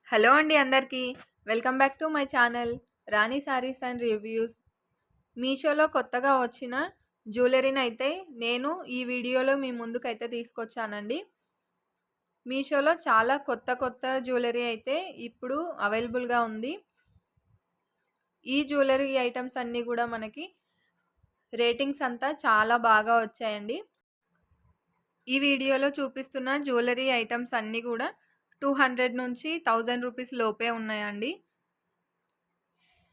Hello అండి అందరికీ. Welcome back to my channel Rani saris and reviews. మీషోలో కొత్తగా వచ్చిన జ్యువెలరీనైతే నేను ఈ వీడియోలో మీ ముందుకైతే తీసుకొచ్చానండి. మీషోలో చాలా కొత్త జ్యువెలరీ అయితే ఇప్పుడు అవైలబుల్‌గా ఉంది. ఈ జ్యువెలరీ ఐటెమ్స్ అన్నీ కూడా మనకి రేటింగ్స్ అంతా చాలా బాగా వచ్చాయండి. ఈ వీడియోలో చూపిస్తున్న జ్యువెలరీ ఐటెమ్స్ అన్నీ కూడా 200 నుంచి 1000 రూపీస్ లోపే ఉన్నాయండి.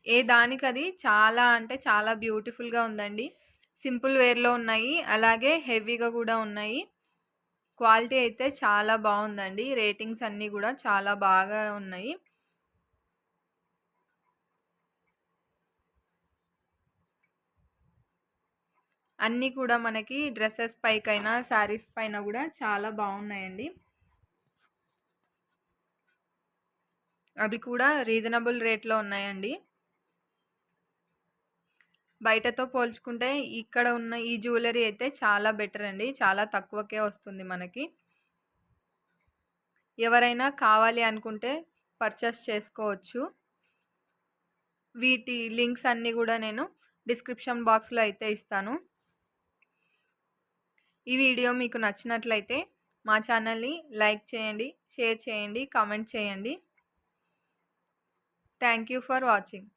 ఏ దానికది చాలా అంటే చాలా బ్యూటిఫుల్‌గా ఉందండి. సింపుల్ వేర్‌లో ఉన్నాయి. అలాగే హెవీగా కూడా ఉన్నాయి. క్వాలిటీ అయితే చాలా బావుందండి. రేటింగ్స్ అన్నీ కూడా చాలా బాగా ఉన్నాయి. అన్నీ కూడా మనకి డ్రెసెస్ పైకైనా, శారీస్ పైన కూడా చాలా బావున్నాయండి. అవి కూడా రీజనబుల్ రేట్‌లో ఉన్నాయండి. బయటతో పోల్చుకుంటే ఇక్కడ ఉన్న ఈ జ్యువెలరీ అయితే చాలా బెటర్ అండి. చాలా తక్కువకే వస్తుంది మనకి. ఎవరైనా కావాలి అనుకుంటే పర్చేస్ చేసుకోవచ్చు. వీటి లింక్స్ అన్నీ కూడా నేను డిస్క్రిప్షన్ బాక్స్‌లో అయితే ఇస్తాను. ఈ వీడియో మీకు నచ్చినట్లయితే మా ఛానల్‌ని లైక్ చేయండి, షేర్ చేయండి, కామెంట్ చేయండి. Thank you for watching.